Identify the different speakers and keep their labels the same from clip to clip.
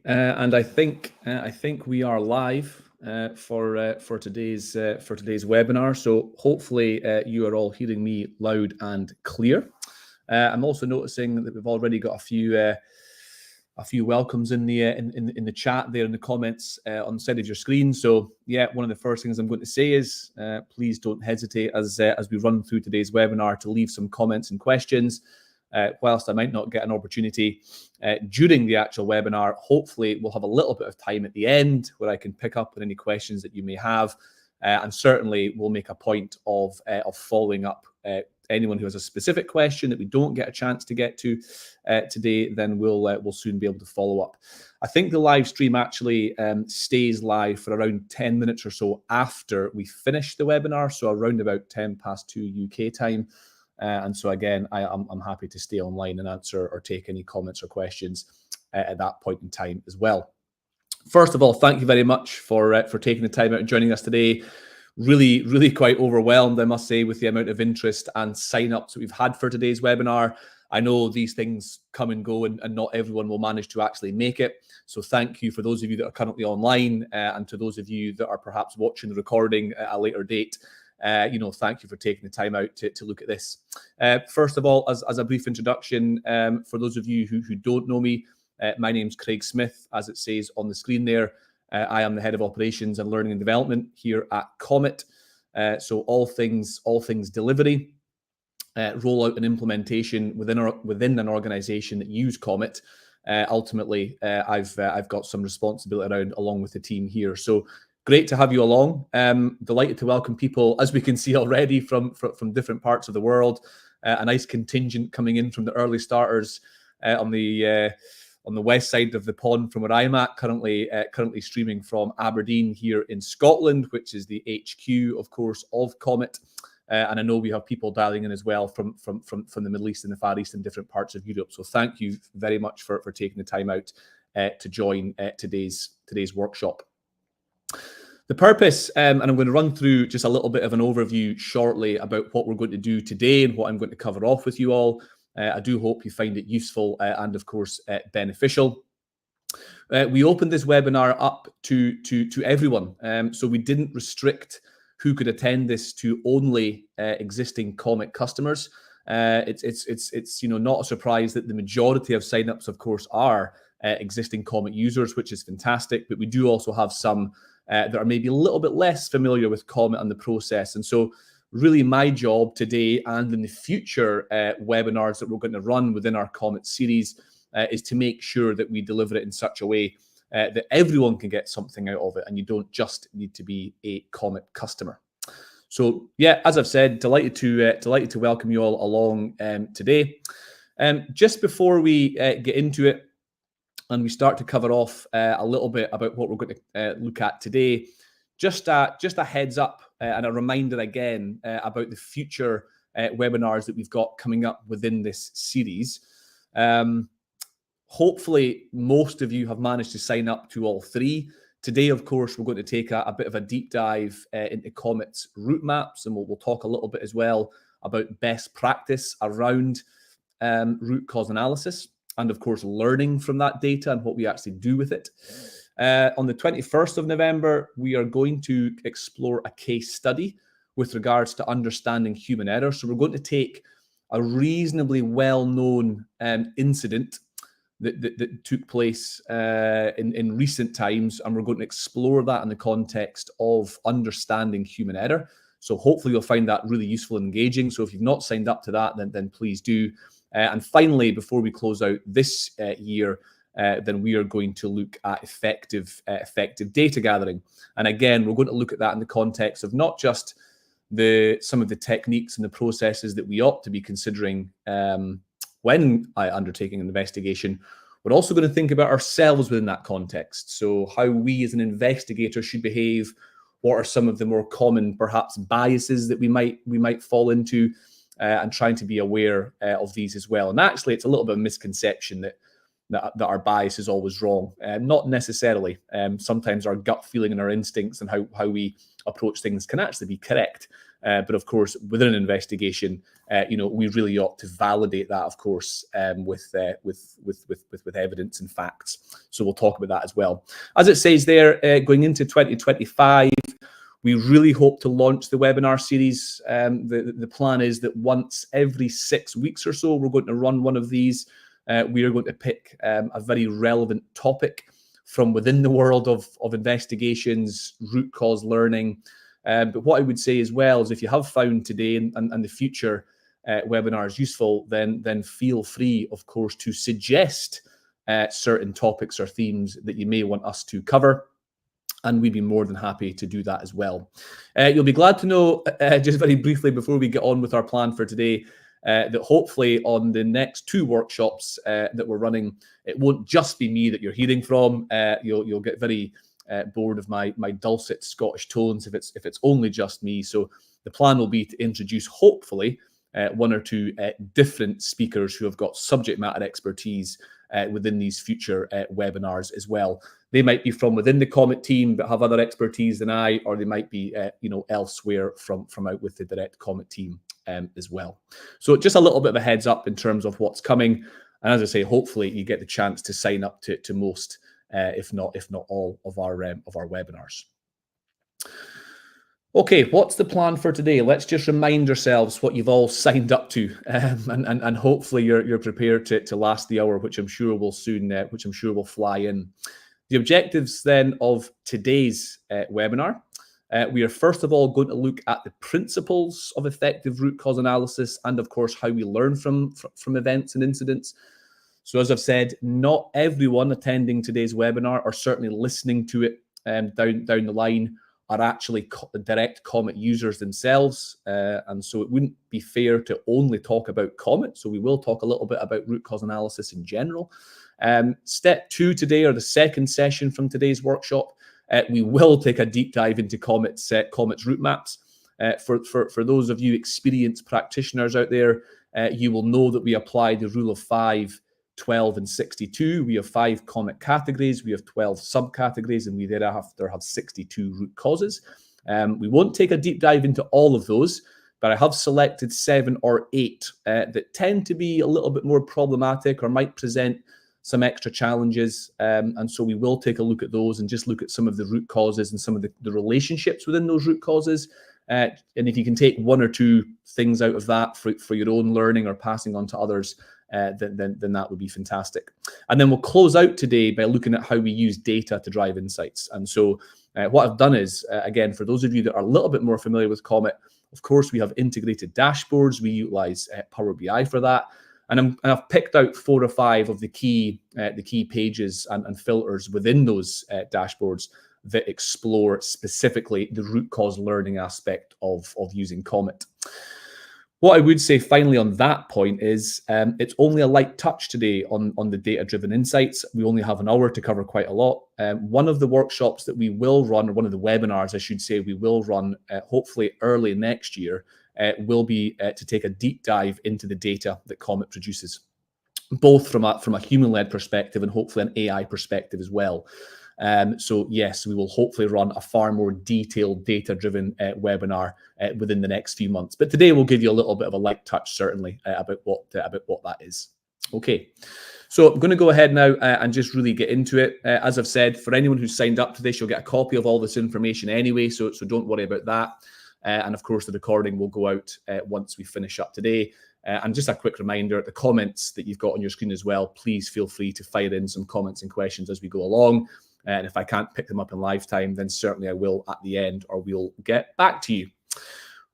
Speaker 1: And I think we are live for today's webinar. So hopefully you are all hearing me loud and clear. I'm also noticing that we've already got a few welcomes in the chat there in the comments on the side of your screen. So yeah, one of the first things I'm going to say is please don't hesitate as we run through today's webinar to leave some comments and questions. Whilst I might not get an opportunity during the actual webinar, hopefully we'll have a little bit of time at the end where I can pick up on any questions that you may have, and certainly we'll make a point of following up anyone who has a specific question that we don't get a chance to get to today. Then we'll soon be able to follow up. I think the live stream actually stays live for around 10 minutes or so after we finish the webinar, so around about 2:10 UK time. And so again, I'm happy to stay online and answer or take any comments or questions at that point in time as well. First of all, thank you very much for taking the time out and joining us today. Really quite overwhelmed, I must say, with the amount of interest and sign-ups that we've had for today's webinar. I know these things come and go, and not everyone will manage to actually make it. So thank you for those of you that are currently online, and to those of you that are perhaps watching the recording at a later date. Thank you for taking the time out to look at this. First of all, as a brief introduction, for those of you who don't know me, my name's Craig Smith, as it says on the screen there. I am the head of operations and learning and development here at COMET. So all things delivery, rollout and implementation within an organization that use COMET. Ultimately, I've got some responsibility around along with the team here. So great to have you along. Delighted to welcome people, as we can see already, from different parts of the world. A nice contingent coming in from the early starters on the west side of the pond from where I'm at, currently streaming from Aberdeen here in Scotland, which is the HQ, of course, of COMET. And I know we have people dialing in as well from the Middle East and the Far East and different parts of Europe. So thank you very much for taking the time out to join today's workshop. The purpose, and I'm going to run through just a little bit of an overview shortly about what we're going to do today and what I'm going to cover off with you all. I do hope you find it useful and, of course, beneficial. We opened this webinar up to everyone, so we didn't restrict who could attend this to only existing COMET customers. It's not a surprise that the majority of signups, of course, are existing COMET users, which is fantastic. But we do also have some that are maybe a little bit less familiar with COMET and the process. And so really my job today and in the future webinars that we're going to run within our COMET series is to make sure that we deliver it in such a way that everyone can get something out of it, and you don't just need to be a COMET customer. So yeah, as I've said, delighted to welcome you all along today. Just before we get into it, and we start to cover off a little bit about what we're going to look at today, just a heads up and a reminder again about the future webinars that we've got coming up within this series. Hopefully, most of you have managed to sign up to all three. Today, of course, we're going to take a bit of a deep dive into COMET's route maps, and we'll talk a little bit as well about best practice around root cause analysis, and of course, learning from that data and what we actually do with it. On the 21st of November, we are going to explore a case study with regards to understanding human error. So we're going to take a reasonably well-known incident that took place in recent times, and we're going to explore that in the context of understanding human error. So hopefully you'll find that really useful and engaging. So if you've not signed up to that, then please do. And finally, before we close out this year, then we are going to look at effective data gathering. And again, we're going to look at that in the context of not just some of the techniques and the processes that we ought to be considering when undertaking an investigation. We're also going to think about ourselves within that context. So how we as an investigator should behave. What are some of the more common, perhaps, biases that we might fall into, and trying to be aware of these as well. And actually, it's a little bit of a misconception that our bias is always wrong. Not necessarily. Sometimes our gut feeling and our instincts and how we approach things can actually be correct. But of course, within an investigation, we really ought to validate that, of course, with evidence and facts. So we'll talk about that as well. As it says there, going into 2025, we really hope to launch the webinar series. The plan is that once every 6 weeks or so, we're going to run one of these. We are going to pick a very relevant topic from within the world of investigations, root cause learning. But what I would say as well is if you have found today and the future webinars useful, then feel free, of course, to suggest certain topics or themes that you may want us to cover. And we'd be more than happy to do that as well. You'll be glad to know, just very briefly before we get on with our plan for today, that hopefully on the next 2 workshops that we're running, it won't just be me that you're hearing from. You'll get very bored of my dulcet Scottish tones if it's only just me. So the plan will be to introduce, hopefully, 1 or 2 different speakers who have got subject matter expertise within these future webinars as well. They might be from within the COMET team but have other expertise than I, or they might be elsewhere from out with the direct COMET team as well. So just a little bit of a heads up in terms of what's coming. And as I say, hopefully you get the chance to sign up to most, if not all of our webinars. Okay, what's the plan for today? Let's just remind ourselves what you've all signed up to, and hopefully you're prepared to last the hour, which I'm sure will fly in. The objectives then of today's webinar, we are first of all going to look at the principles of effective root cause analysis and of course how we learn from events and incidents. So as I've said, not everyone attending today's webinar or certainly listening to it down the line are actually direct COMET users themselves. And so it wouldn't be fair to only talk about COMET. So we will talk a little bit about root cause analysis in general. Step 2 today, or the second session from today's workshop, we will take a deep dive into COMET's route maps. For those of you experienced practitioners out there, you will know that we apply the rule of 5, 12, and 62. We have 5 COMET categories, we have 12 subcategories, and we thereafter have 62 root causes. We won't take a deep dive into all of those, but I have selected 7 or 8 that tend to be a little bit more problematic or might present some extra challenges. And so we will take a look at those and just look at some of the root causes and some of the relationships within those root causes. And if you can take 1 or 2 things out of that for your own learning or passing on to others, then that would be fantastic. And then we'll close out today by looking at how we use data to drive insights. And so what I've done is, again, for those of you that are a little bit more familiar with COMET, of course, we have integrated dashboards. We utilize Power BI for that. And I've picked out 4 or 5 of the key pages and filters within those dashboards that explore specifically the root cause learning aspect of using COMET. What I would say finally on that point is it's only a light touch today on the data-driven insights. We only have an hour to cover quite a lot. One of the workshops that we will run, or one of the webinars, I should say, we will run hopefully early next year, will be to take a deep dive into the data that COMET produces, both from a human-led perspective and hopefully an AI perspective as well. So yes, we will hopefully run a far more detailed data-driven webinar within the next few months. But today we'll give you a little bit of a light touch, certainly, about what that is. Okay, so I'm going to go ahead now and just really get into it. As I've said, for anyone who's signed up to this, you'll get a copy of all this information anyway, so don't worry about that. And of course, the recording will go out once we finish up today. And just a quick reminder, the comments that you've got on your screen as well, please feel free to fire in some comments and questions as we go along. And if I can't pick them up in live time, then certainly I will at the end, or we'll get back to you.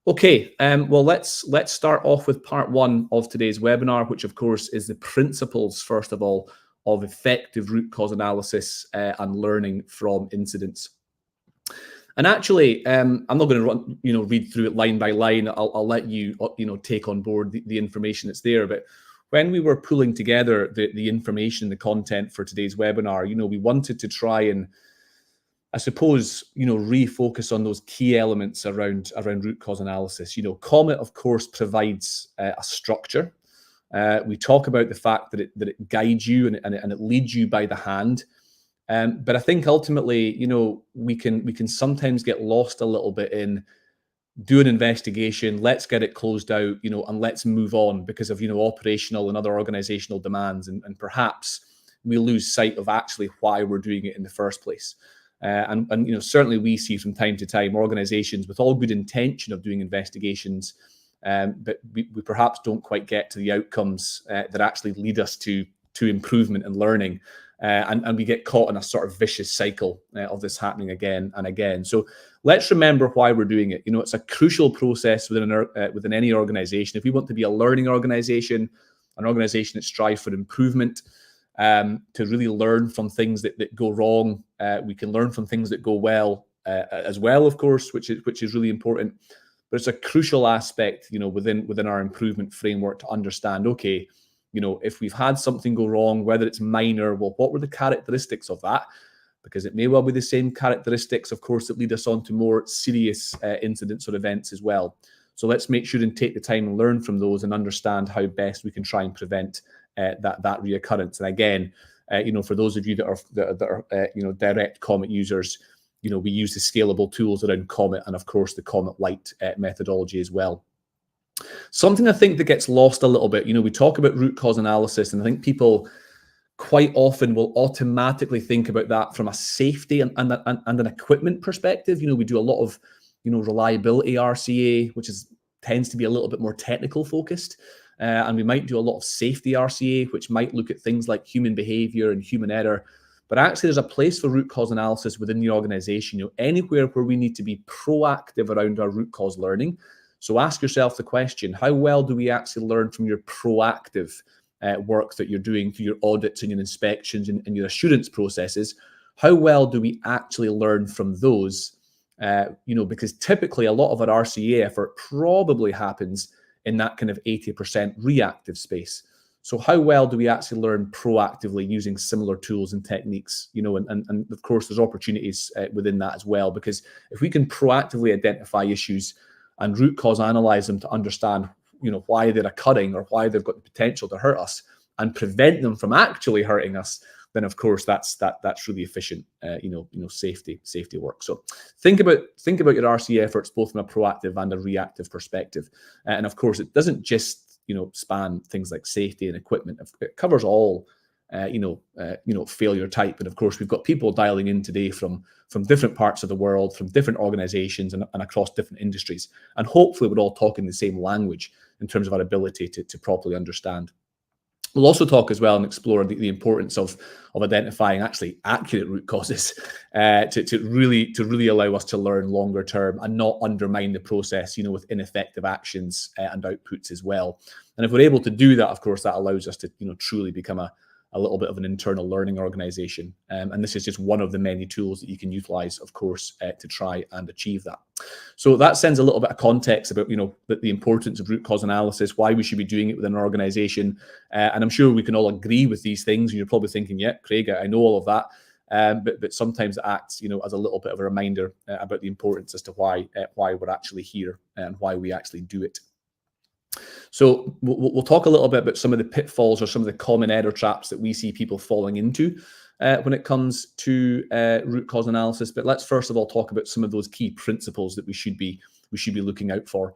Speaker 1: Okay, well, let's start off with part 1 of today's webinar, which of course is the principles, first of all, of effective root cause analysis and learning from incidents. And actually, I'm not going to read through it line by line. I'll let you take on board the information that's there. But when we were pulling together the information, the content for today's webinar, we wanted to try and, I suppose, refocus on those key elements around root cause analysis. COMET, of course, provides a structure. We talk about the fact that it guides you and it leads you by the hand. But I think ultimately, we can sometimes get lost a little bit in do an investigation, let's get it closed out, and let's move on because of, operational and other organizational demands. And perhaps we lose sight of actually why we're doing it in the first place. And certainly we see from time to time organizations with all good intention of doing investigations, but we perhaps don't quite get to the outcomes that actually lead us to improvement and learning. And we get caught in a sort of vicious cycle of this happening again and again. So let's remember why we're doing it. It's a crucial process within any organization. If we want to be a learning organization, an organization that strives for improvement, to really learn from things that go wrong, we can learn from things that go well as well, of course, which is really important. But it's a crucial aspect, within our improvement framework to understand, okay, if we've had something go wrong, whether it's minor, well, what were the characteristics of that? Because it may well be the same characteristics, of course, that lead us on to more serious incidents or events as well. So let's make sure and take the time and learn from those and understand how best we can try and prevent that reoccurrence. And again, for those of you that are direct COMET users, we use the scalable tools around COMET and, of course, the COMET Lite methodology as well. Something I think that gets lost a little bit, we talk about root cause analysis, and I think people quite often will automatically think about that from a safety and an equipment perspective. We do a lot of, reliability RCA, which tends to be a little bit more technical focused. And we might do a lot of safety RCA, which might look at things like human behavior and human error. But actually, there's a place for root cause analysis within the organization, anywhere where we need to be proactive around our root cause learning. So ask yourself the question, how well do we actually learn from your proactive work that you're doing through your audits and your inspections and your assurance processes? How well do we actually learn from those? Because typically a lot of our RCA effort probably happens in that kind of 80% reactive space. So how well do we actually learn proactively using similar tools and techniques? And of course, there's opportunities within that as well, because if we can proactively identify issues and root cause analyze them to understand, why they're occurring or why they've got the potential to hurt us and prevent them from actually hurting us, then of course that's really efficient, safety work. So think about your RCA efforts both from a proactive and a reactive perspective. And of course, it doesn't just span things like safety and equipment. It covers all failure type. And of course, we've got people dialing in today from different parts of the world, from different organizations and across different industries. And hopefully we're all talking the same language in terms of our ability to properly understand. We'll also talk as well and explore the importance of identifying actually accurate root causes to really allow us to learn longer term and not undermine the process, with ineffective actions and outputs as well. And if we're able to do that, of course, that allows us to truly become a little bit of an internal learning organization. And this is just one of the many tools that you can utilize, of course, to try and achieve that. So that sends a little bit of context about, the importance of root cause analysis, why we should be doing it within an organization. And I'm sure we can all agree with these things. And you're probably thinking, yeah, Craig, I know all of that. But sometimes it acts, as a little bit of a reminder about the importance as to why we're actually here and why we actually do it. So we'll talk a little bit about some of the pitfalls or some of the common error traps that we see people falling into when it comes to root cause analysis. But let's first of all talk about some of those key principles that we should be looking out for.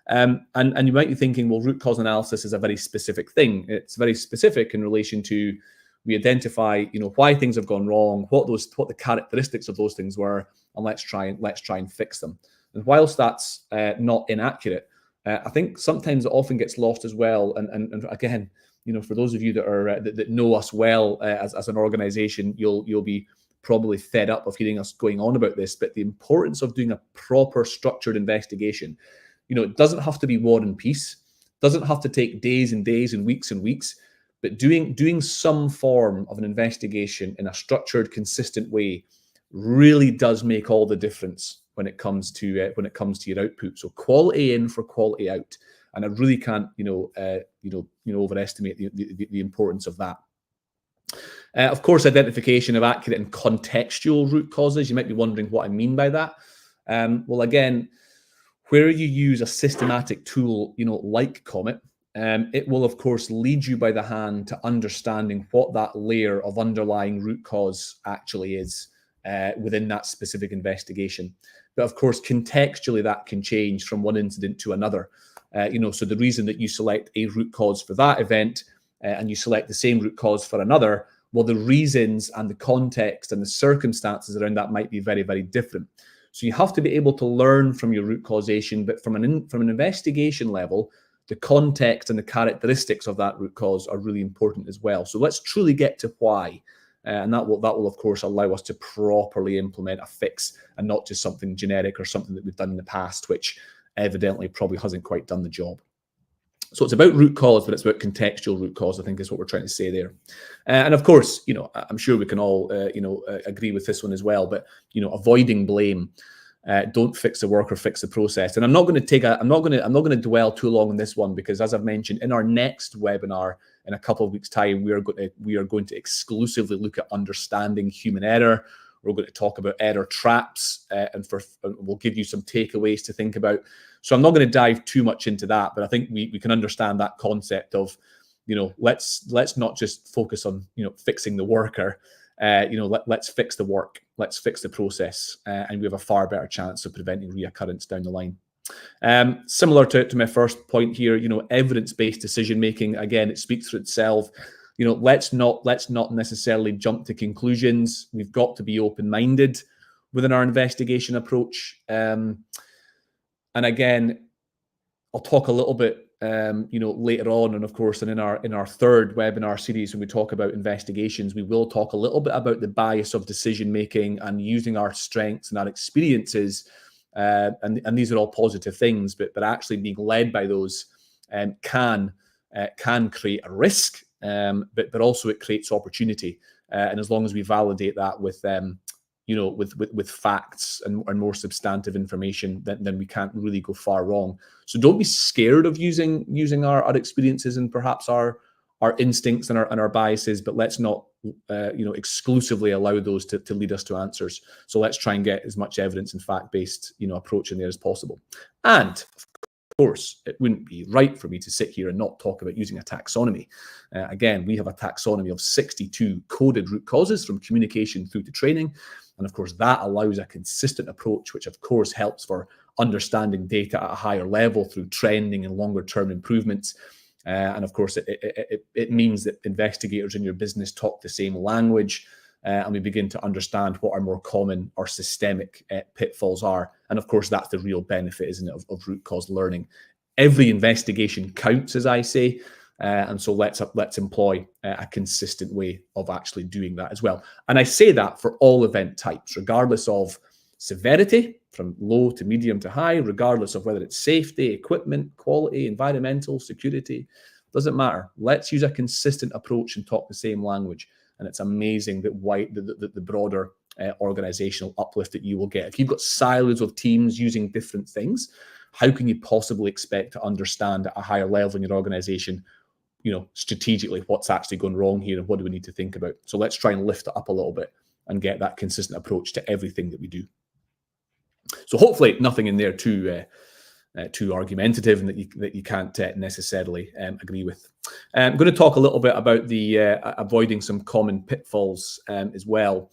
Speaker 1: And you might be thinking, well, root cause analysis is a very specific thing. It's very specific in relation to we identify, why things have gone wrong, what the characteristics of those things were, and let's try and fix them. And whilst that's not inaccurate, I think sometimes it often gets lost as well. And again, for those of you that are that know us well as an organization, you'll be probably fed up of hearing us going on about this. But the importance of doing a proper structured investigation, it doesn't have to be war and peace, doesn't have to take days and days and weeks, but doing some form of an investigation in a structured, consistent way really does make all the difference when it comes to your output. So quality in for quality out, and I really can't overestimate the importance of that. Of course, identification of accurate and contextual root causes. You might be wondering what I mean by that. Well, again, where you use a systematic tool, like COMET, it will of course lead you by the hand to understanding what that layer of underlying root cause actually is within that specific investigation. But of course, contextually, that can change from one incident to another. So the reason that you select a root cause for that event and you select the same root cause for another, well, the reasons and the context and the circumstances around that might be very, very different. So you have to be able to learn from your root causation, but from an investigation level, the context and the characteristics of that root cause are really important as well. So let's truly get to why. And that will, of course, allow us to properly implement a fix and not just something generic or something that we've done in the past, which evidently probably hasn't quite done the job. So it's about root cause, but it's about contextual root cause, I think is what we're trying to say there. And of course, I'm sure we can all, agree with this one as well, but, avoiding blame. Don't fix the work or fix the process. And I'm not going to dwell too long on this one, because as I've mentioned, in our next webinar in a couple of weeks' time, we are going to exclusively look at understanding human error. We're going to talk about error traps, and we'll give you some takeaways to think about. So I'm not going to dive too much into that, but I think we can understand that concept of, let's not just focus on, fixing the worker. Let's fix the work, let's fix the process, and we have a far better chance of preventing reoccurrence down the line. Similar to my first point here, evidence-based decision making. Again, it speaks for itself. Let's not necessarily jump to conclusions. We've got to be open-minded within our investigation approach. And again, I'll talk a little bit, later on, and of course, and in our third webinar series, when we talk about investigations, we will talk a little bit about the bias of decision making and using our strengths and our experiences, and these are all positive things, but actually being led by those can create a risk, but also it creates opportunity, and as long as we validate that with with facts and more substantive information, then we can't really go far wrong. So don't be scared of using our experiences and perhaps our instincts and our biases, but let's not exclusively allow those to lead us to answers. So let's try and get as much evidence and fact-based approach in there as possible. And of course, it wouldn't be right for me to sit here and not talk about using a taxonomy. Again, we have a taxonomy of 62 coded root causes from communication through to training. And of course, that allows a consistent approach, which of course helps for understanding data at a higher level through trending and longer term improvements. And of course, it means that investigators in your business talk the same language, and we begin to understand what our more common or systemic pitfalls are. And of course, that's the real benefit, isn't it, of root cause learning. Every investigation counts, as I say. And so let's employ a consistent way of actually doing that as well. And I say that for all event types, regardless of severity, from low to medium to high, regardless of whether it's safety, equipment, quality, environmental, security, doesn't matter. Let's use a consistent approach and talk the same language. And it's amazing that the broader organizational uplift that you will get. If you've got silos of teams using different things, how can you possibly expect to understand at a higher level in your organization, strategically what's actually going wrong here and what do we need to think about? So let's try and lift it up a little bit and get that consistent approach to everything that we do. So hopefully nothing in there too argumentative and that you can't necessarily agree with. I'm going to talk a little bit about the avoiding some common pitfalls as well.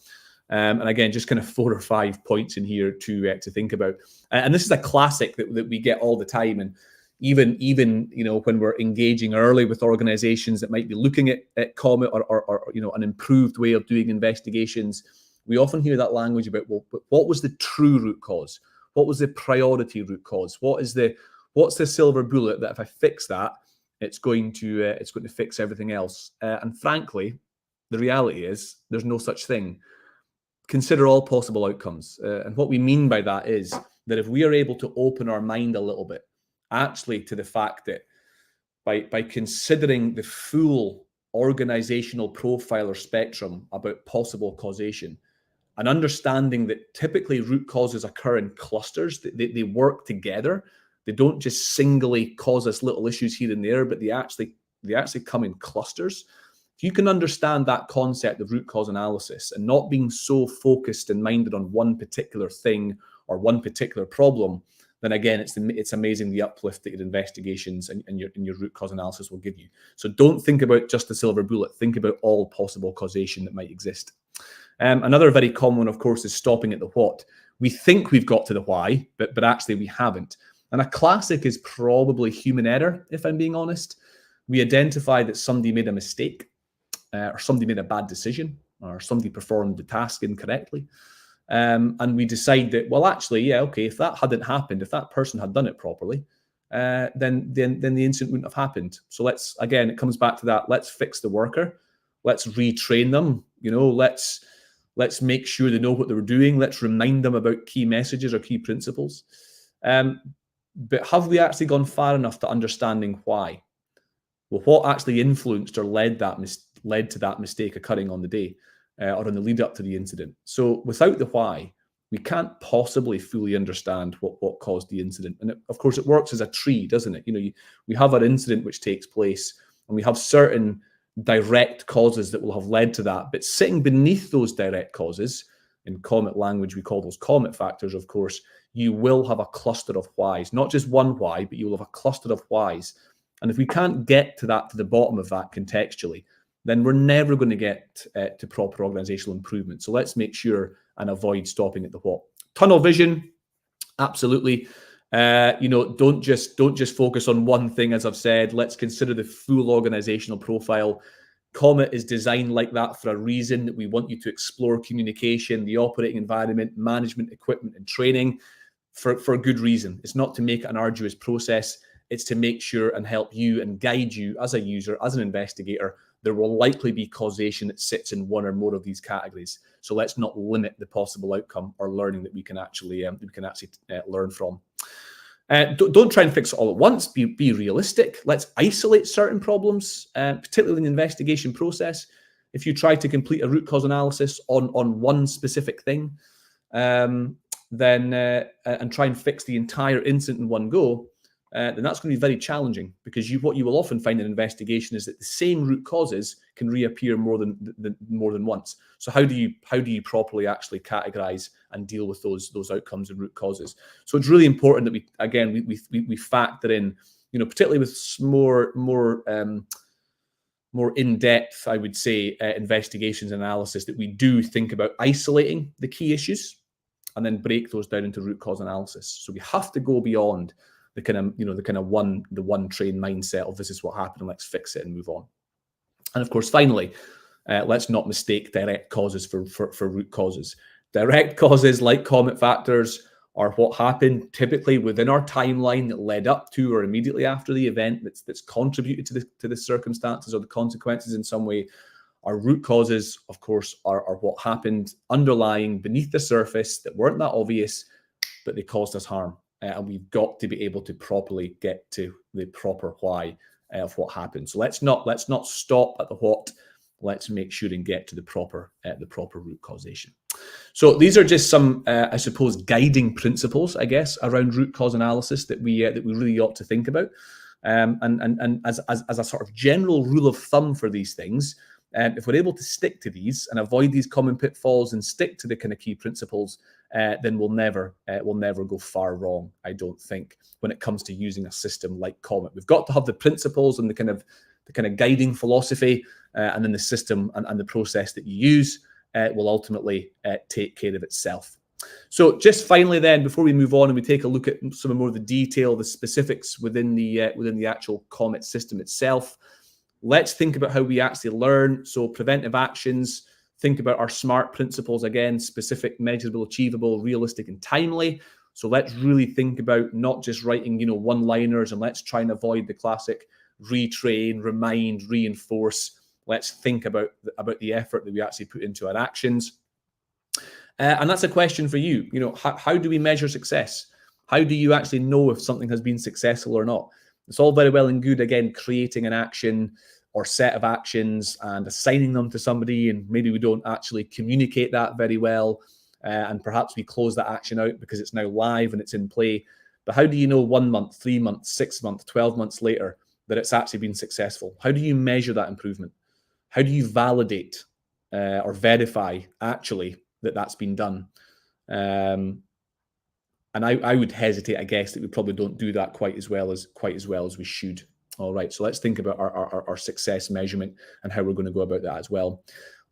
Speaker 1: And again, just kind of 4 or 5 points in here to think about. And this is a classic that we get all the time. And even when we're engaging early with organizations that might be looking at COMET or an improved way of doing investigations, we often hear that language about, well, but what was the true root cause? What was the priority root cause? What's the silver bullet that if I fix that, it's going to fix everything else? And frankly, the reality is there's no such thing. Consider all possible outcomes. And what we mean by that is that if we are able to open our mind a little bit, actually, to the fact that by considering the full organizational profile or spectrum about possible causation, and understanding that typically root causes occur in clusters, they work together. They don't just singly cause us little issues here and there, but they actually come in clusters. If you can understand that concept of root cause analysis and not being so focused and minded on one particular thing or one particular problem, then again, it's amazing the uplift that your investigations and your root cause analysis will give you. So don't think about just the silver bullet. Think about all possible causation that might exist. Another very common one, of course, is stopping at the what. We think we've got to the why, but actually we haven't. And a classic is probably human error, if I'm being honest. We identify that somebody made a mistake, or somebody made a bad decision, or somebody performed the task incorrectly. And we decide that, well, actually, yeah, okay, if that hadn't happened, if that person had done it properly, then the incident wouldn't have happened. So again, it comes back to that. Let's fix the worker. Let's retrain them. Let's make sure they know what they were doing. Let's remind them about key messages or key principles. But have we actually gone far enough to understanding why? Well, what actually influenced or led to that mistake occurring on the day, or on the lead up to the incident? So without the why, we can't possibly fully understand what caused the incident. And of course, it works as a tree, doesn't it? We have an incident which takes place, and we have certain direct causes that will have led to that. But sitting beneath those direct causes, in COMET language, we call those COMET factors, of course, you will have a cluster of whys, not just one why, but you will have a cluster of whys. And if we can't get to the bottom of that contextually, then we're never going to get to proper organizational improvement. So let's make sure and avoid stopping at the what. Tunnel vision, absolutely. Don't just focus on one thing, as I've said. Let's consider the full organizational profile. COMET is designed like that for a reason. We want you to explore communication, the operating environment, management, equipment, and training for a good reason. It's not to make it an arduous process. It's to make sure and help you and guide you as a user, as an investigator. There will likely be causation that sits in one or more of these categories. So let's not limit the possible outcome or learning that we can actually learn from. Don't try and fix it all at once. Be realistic. Let's isolate certain problems, particularly in the investigation process. If you try to complete a root cause analysis on one specific thing, and try and fix the entire incident in one go, then that's going to be very challenging, because what you will often find in investigation is that the same root causes can reappear more than once. So how do you properly actually categorize and deal with those outcomes and root causes? So it's really important that we factor in, particularly with more in-depth, I would say, investigations and analysis, that we do think about isolating the key issues and then break those down into root cause analysis. So we have to go beyond the one train mindset of this is what happened and let's fix it and move on. And of course, finally, let's not mistake direct causes for root causes. Direct causes, like COMET factors, are what happened typically within our timeline that led up to or immediately after the event that's contributed to the circumstances or the consequences in some way. Our root causes, of course, are what happened underlying beneath the surface that weren't that obvious, but they caused us harm. And we've got to be able to properly get to the proper why of what happened. So let's not stop at the what. Let's make sure and get to the proper root causation. So these are just some, I suppose, guiding principles, I guess, around root cause analysis that we really ought to think about. And as a sort of general rule of thumb for these things, if we're able to stick to these and avoid these common pitfalls and stick to the kind of key principles, then we'll never go far wrong, I don't think, when it comes to using a system like COMET. We've got to have the principles and the kind of guiding philosophy, and then the system and the process that you use will ultimately take care of itself. So just finally then, before we move on and we take a look at some more of the detail, the specifics within the actual COMET system itself, let's think about how we actually learn. So preventive actions, think about our SMART principles again: specific, measurable, achievable, realistic, and timely. So let's really think about not just writing, one-liners, and let's try and avoid the classic retrain, remind, reinforce. Let's think about the effort that we actually put into our actions. And that's a question for you. How do we measure success? How do you actually know if something has been successful or not? It's all very well and good, again, creating an action or set of actions and assigning them to somebody, and maybe we don't actually communicate that very well, and perhaps we close that action out because it's now live and it's in play. But how do you know 1 month, 3 months, 6 months, 12 months later that it's actually been successful? How do you measure that improvement? How do you validate or verify actually that that's been done? And I would hesitate, I guess, that we probably don't do that quite as well as we should. All right, so let's think about our success measurement and how we're going to go about that as well.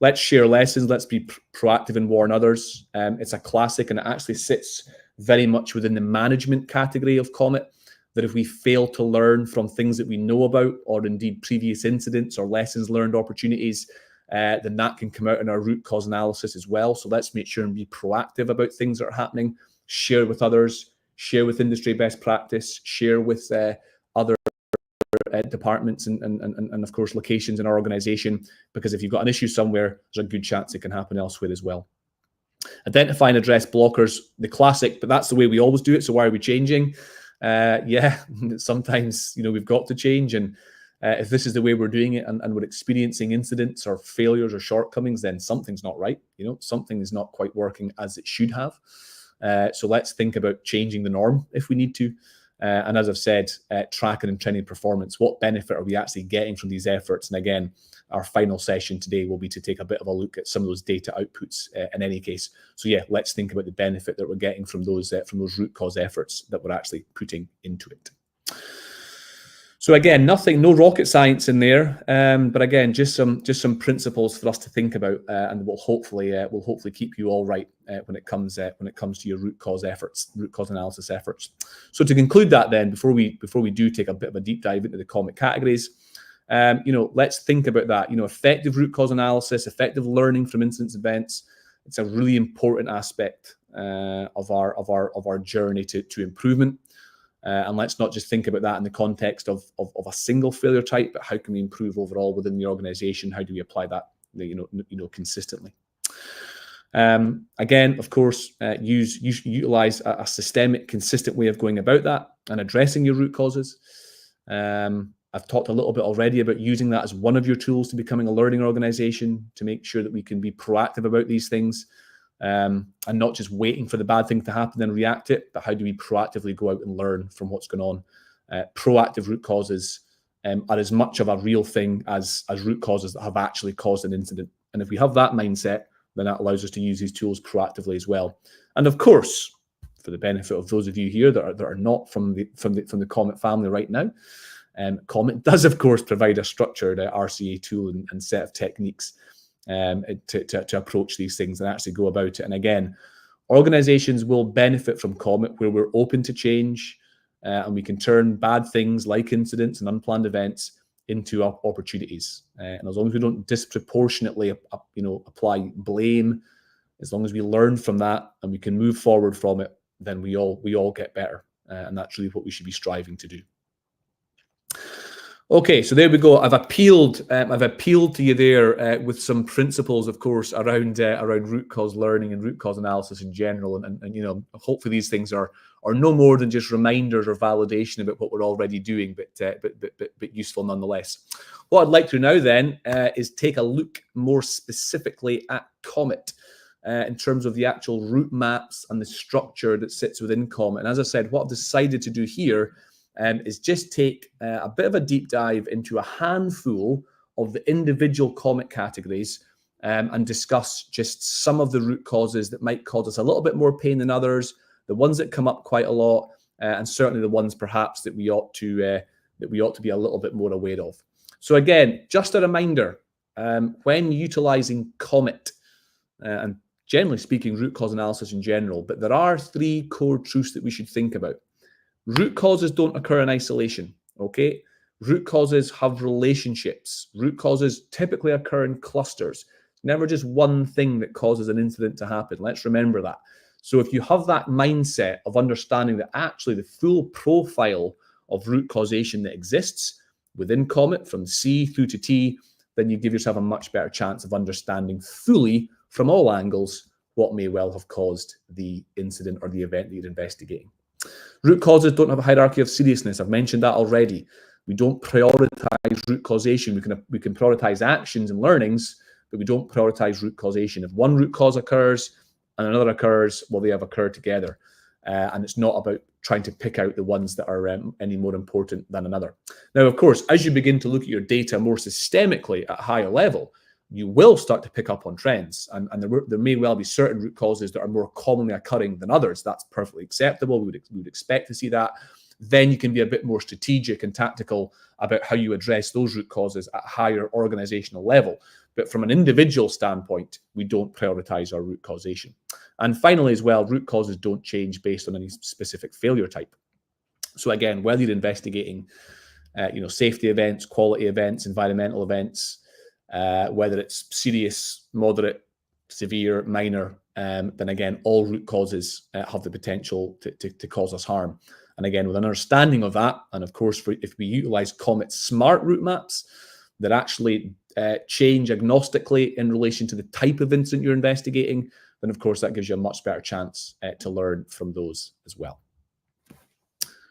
Speaker 1: let's share lessons. Let's be proactive and warn others. It's a classic, and it actually sits very much within the management category of COMET, that if we fail to learn from things that we know about, or indeed previous incidents or lessons learned opportunities, then that can come out in our root cause analysis as well. So let's make sure and be proactive about things that are happening, share with others, share with industry best practice, share with other departments and of course locations in our organization, because if you've got an issue somewhere, there's a good chance it can happen elsewhere as well. Identify and address blockers, the classic, but that's the way we always do it. So why are we changing? Yeah, sometimes we've got to change, and if this is the way we're doing it and we're experiencing incidents or failures or shortcomings, then something's not right. Something is not quite working as it should have. So let's think about changing the norm if we need to. And as I've said, tracking and training performance. What benefit are we actually getting from these efforts? And again, our final session today will be to take a bit of a look at some of those data outputs in any case. So yeah, let's think about the benefit that we're getting from those root cause efforts that we're actually putting into it. So again, no rocket science in there, but again, just some principles for us to think about, and will hopefully keep you all right when it comes to your root cause analysis efforts. So to conclude that, then before we do take a bit of a deep dive into the COMET categories, let's think about that. Effective root cause analysis, effective learning from incidents events. It's a really important aspect of our journey to improvement. And let's not just think about that in the context of a single failure type, but how can we improve overall within the organization? How do we apply that, consistently? Again, of course, utilize a systemic, consistent way of going about that and addressing your root causes. I've talked a little bit already about using that as one of your tools to becoming a learning organization, to make sure that we can be proactive about these things. And not just waiting for the bad thing to happen and react it, but how do we proactively go out and learn from what's going on? Proactive root causes are as much of a real thing as root causes that have actually caused an incident. And if we have that mindset, then that allows us to use these tools proactively as well. And of course, for the benefit of those of you here that are not from the COMET family right now, COMET does of course provide a structured RCA tool and set of techniques to approach these things and actually go about it. And again, organizations will benefit from COMET where we're open to change, and we can turn bad things like incidents and unplanned events into opportunities. And as long as we don't disproportionately, apply blame, as long as we learn from that and we can move forward from it, then we all get better. And that's really what we should be striving to do. Okay, so there we go. I've appealed to you there with some principles, of course, around root cause learning and root cause analysis in general, and hopefully these things are no more than just reminders or validation about what we're already doing, but useful nonetheless. What I'd like to now then is take a look more specifically at COMET in terms of the actual route maps and the structure that sits within COMET. And as I said, what I've decided to do here is just take a bit of a deep dive into a handful of the individual COMET categories and discuss just some of the root causes that might cause us a little bit more pain than others, the ones that come up quite a lot, and certainly the ones perhaps that we ought to be a little bit more aware of. So again, just a reminder, when utilizing COMET, and generally speaking, root cause analysis in general, but there are three core truths that we should think about. Root causes don't occur in isolation, okay? Root causes have relationships. Root causes typically occur in clusters. Never just one thing that causes an incident to happen. Let's remember that. So if you have that mindset of understanding that actually the full profile of root causation that exists within COMET from C through to T, then you give yourself a much better chance of understanding fully from all angles what may well have caused the incident or the event that you're investigating. Root causes don't have a hierarchy of seriousness. I've mentioned that already. We don't prioritize root causation. We can prioritize actions and learnings, but we don't prioritize root causation. If one root cause occurs and another occurs, well, they have occurred together. And it's not about trying to pick out the ones that are any more important than another. Now, of course, as you begin to look at your data more systemically at a higher level, you will start to pick up on trends. And there may well be certain root causes that are more commonly occurring than others. That's perfectly acceptable. We would expect to see that. Then you can be a bit more strategic and tactical about how you address those root causes at a higher organizational level. But from an individual standpoint, we don't prioritize our root causation. And finally, as well, root causes don't change based on any specific failure type. So again, whether you're investigating safety events, quality events, environmental events, whether it's serious, moderate, severe, minor, then again, all root causes have the potential to cause us harm. And again, with an understanding of that, and of course, if we utilize COMET smart route maps that actually change agnostically in relation to the type of incident you're investigating, then of course that gives you a much better chance to learn from those as well.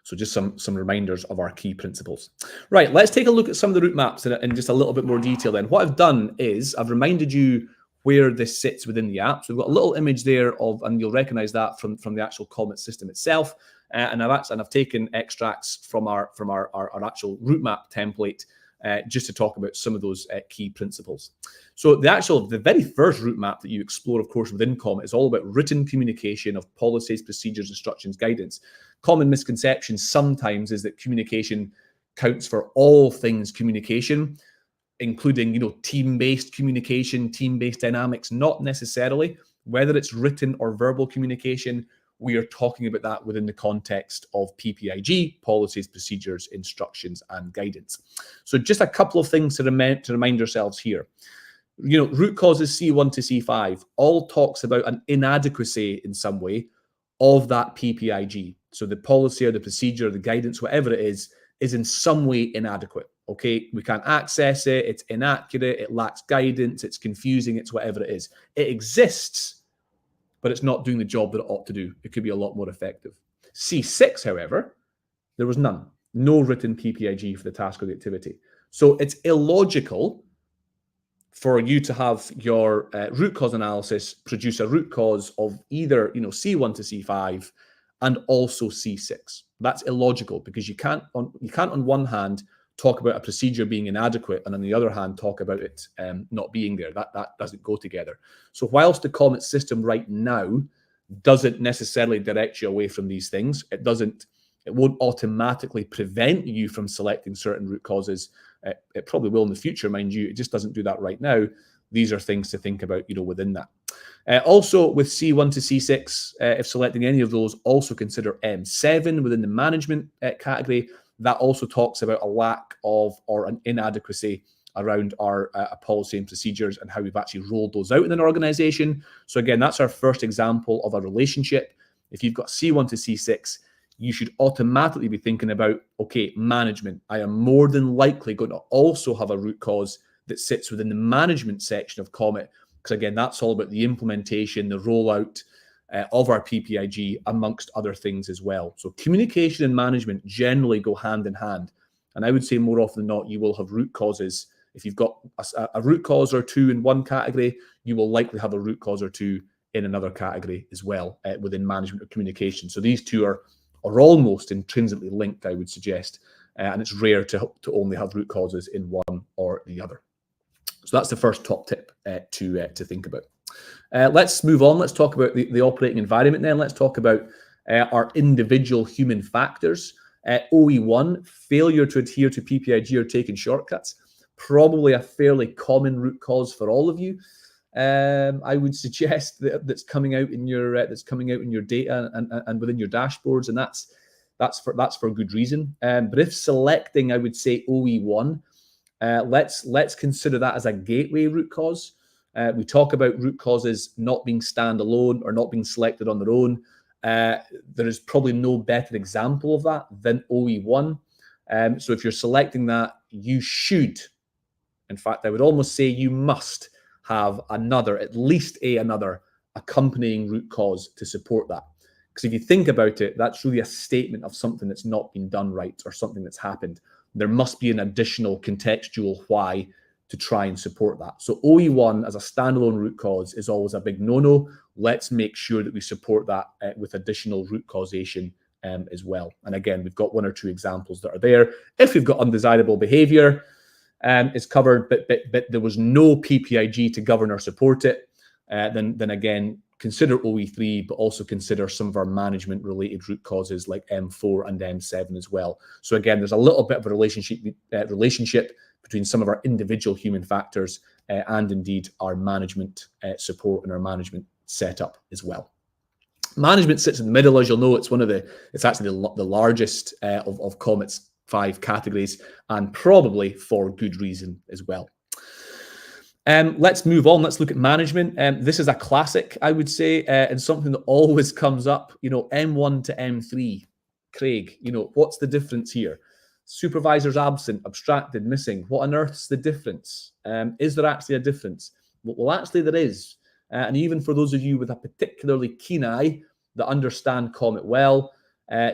Speaker 1: So just some reminders of our key principles. Right, let's take a look at some of the route maps in just a little bit more detail then. What I've done is I've reminded you where this sits within the app. So we've got a little image there and you'll recognize that from the actual COMET system itself. And I've taken extracts from our actual route map template just to talk about some of those key principles. So the very first route map that you explore, of course, within COMET is all about written communication of policies, procedures, instructions, guidance. Common misconception sometimes is that communication counts for all things communication, including team-based communication, team-based dynamics. Not necessarily. Whether it's written or verbal communication, we are talking about that within the context of PPIG, policies, procedures, instructions, and guidance. So just a couple of things to remind ourselves here. Root causes C1 to C5 all talks about an inadequacy in some way of that PPIG. So the policy or the procedure or the guidance, whatever it is in some way inadequate. Okay, we can't access it, it's inaccurate, it lacks guidance, it's confusing, it's whatever it is. It exists, but it's not doing the job that it ought to do. It could be a lot more effective. C6, however, there was none. No written PPIG for the task or the activity. So it's illogical for you to have your root cause analysis produce a root cause of either C1 to C5 and also C6. That's illogical because you can't on one hand talk about a procedure being inadequate and on the other hand talk about it not being there. That doesn't go together. So whilst the COMET system right now doesn't necessarily direct you away from these things, it won't automatically prevent you from selecting certain root causes. It probably will in the future, mind you. It just doesn't do that right now. These are things to think about, within that. Also, with C1 to C6, if selecting any of those, also consider M7 within the management category. That also talks about a lack of or an inadequacy around our policy and procedures and how we've actually rolled those out in an organization. So again, that's our first example of a relationship. If you've got C1 to C6, you should automatically be thinking about, okay, management. I am more than likely going to also have a root cause that sits within the management section of COMET, because again, that's all about the implementation, the rollout of our PPIG, amongst other things as well. So communication and management generally go hand in hand. And I would say more often than not, you will have root causes. If you've got a root cause or two in one category, you will likely have a root cause or two in another category as well within management or communication. So these two are almost intrinsically linked, I would suggest. And it's rare to only have root causes in one or the other. So that's the first top tip to think about. Let's move on. Let's talk about the operating environment then. Let's talk about our individual human factors. OE1, failure to adhere to PPIG or taking shortcuts. Probably a fairly common root cause for all of you. I would suggest that's coming out in your data and within your dashboards, and that's for good reason. But if selecting, I would say OE1. Let's consider that as a gateway root cause. We talk about root causes not being standalone or not being selected on their own. There is probably no better example of that than OE1. So if you're selecting that, you should, in fact, I would almost say you must have at least another accompanying root cause to support that. Because if you think about it, that's really a statement of something that's not been done right or something that's happened. There must be an additional contextual why to try and support that. So OE1 as a standalone root cause is always a big no-no. Let's make sure that we support that with additional root causation as well. And again, we've got one or two examples that are there. If we've got undesirable behavior, it's covered, but there was no PPIG to govern or support it, then again, consider OE3, but also consider some of our management-related root causes like M4 and M7 as well. So again, there's a little bit of a relationship between some of our individual human factors and indeed our management support and our management setup as well. Management sits in the middle, as you'll know. It's actually the largest of COMET's 5 categories, and probably for good reason as well. Let's move on. Let's look at management. This is a classic, I would say, and something that always comes up. M1 to M3. Craig, what's the difference here? Supervisor's absent, abstracted, missing. What on earth's the difference? Is there actually a difference? Well, actually there is. And even for those of you with a particularly keen eye that understand COMET well,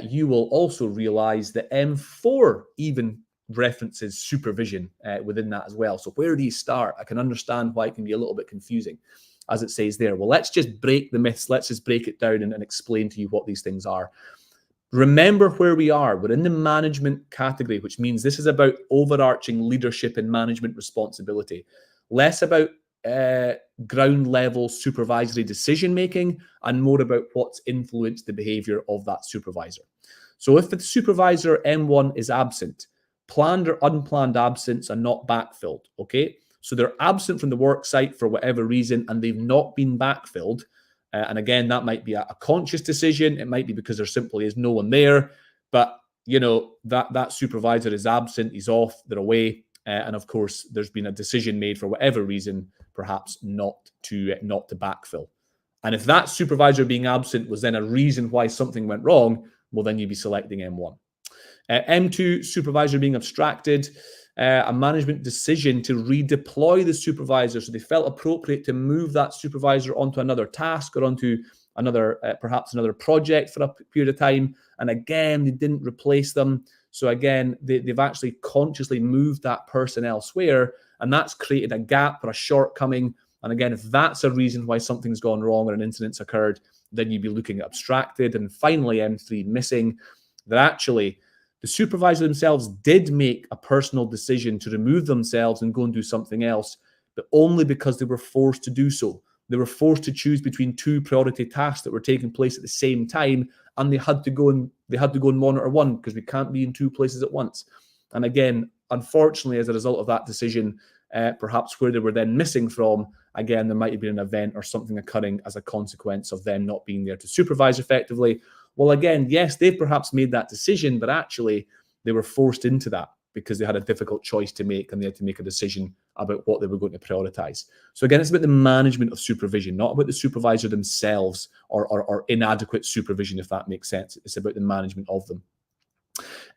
Speaker 1: you will also realize that M4 even references supervision within that as well. So where do you start? I can understand why it can be a little bit confusing, as it says there. Well, let's just break the myths. Let's just break it down and explain to you what these things are. Remember where we are. We're in the management category, which means this is about overarching leadership and management responsibility. Less about ground level supervisory decision making and more about what's influenced the behavior of that supervisor. So if the supervisor M1 is absent, planned or unplanned absence are not backfilled, okay? So they're absent from the work site for whatever reason and they've not been backfilled. And again, that might be a conscious decision. It might be because there simply is no one there. But, that supervisor is absent, he's off, they're away. And of course, there's been a decision made for whatever reason, perhaps not to backfill. And if that supervisor being absent was then a reason why something went wrong, well, then you'd be selecting M1. M2, supervisor being abstracted, a management decision to redeploy the supervisor. So they felt appropriate to move that supervisor onto another task or onto perhaps another project for a period of time. And again, they didn't replace them. So again, they've actually consciously moved that person elsewhere, and that's created a gap or a shortcoming. And again, if that's a reason why something's gone wrong or an incident's occurred, then you'd be looking at abstracted. And finally, M3, missing, that actually the supervisor themselves did make a personal decision to remove themselves and go and do something else, but only because they were forced to do so. They were forced to choose between 2 priority tasks that were taking place at the same time, and they had to go and monitor one because we can't be in 2 places at once. And again, unfortunately, as a result of that decision, perhaps where they were then missing from, again, there might have been an event or something occurring as a consequence of them not being there to supervise effectively. Well, again, yes, they've perhaps made that decision, but actually they were forced into that because they had a difficult choice to make and they had to make a decision about what they were going to prioritize. So again, it's about the management of supervision, not about the supervisor themselves or inadequate supervision, if that makes sense. It's about the management of them.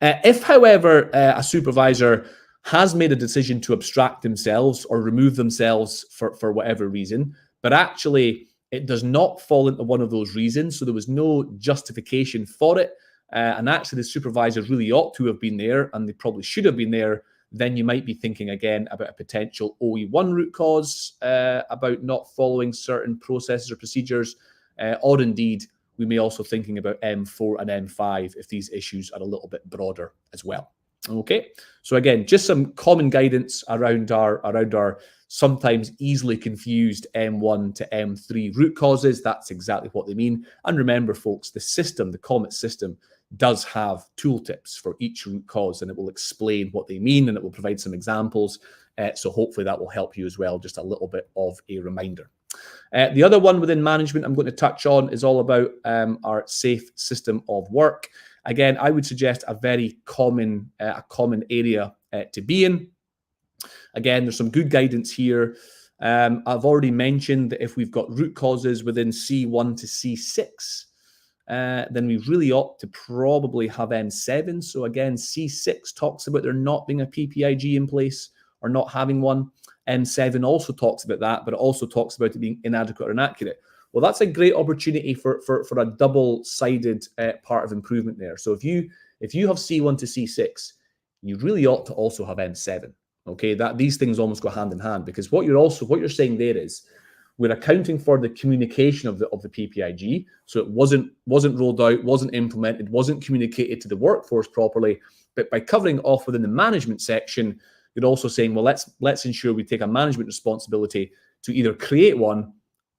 Speaker 1: If, however, a supervisor has made a decision to abstract themselves or remove themselves for whatever reason, but actually it does not fall into one of those reasons, so there was no justification for it, and actually the supervisor really ought to have been there and they probably should have been there, then you might be thinking again about a potential OE1 root cause, about not following certain processes or procedures, or indeed we may also thinking about M4 and M5 if these issues are a little bit broader as well. Okay, so again, just some common guidance around our sometimes easily confused M1 to M3 root causes. That's exactly what they mean. And remember, folks, the COMET system does have tooltips for each root cause, and it will explain what they mean and it will provide some examples. So hopefully that will help you as well, just a little bit of a reminder. The other one within management I'm going to touch on is all about our safe system of work. Again, I would suggest a very common area to be in. Again, there's some good guidance here. I've already mentioned that if we've got root causes within C1 to C6, then we really ought to probably have M7. So again, C6 talks about there not being a PPIG in place or not having one. M7 also talks about that, but it also talks about it being inadequate or inaccurate. Well, that's a great opportunity for a double-sided part of improvement there. So if you have C1 to C6, you really ought to also have M7. Okay, these things almost go hand in hand, because what you're saying there is we're accounting for the communication of the PPIG. So it wasn't rolled out, wasn't implemented, wasn't communicated to the workforce properly. But by covering off within the management section, you're also saying, well, let's ensure we take a management responsibility to either create one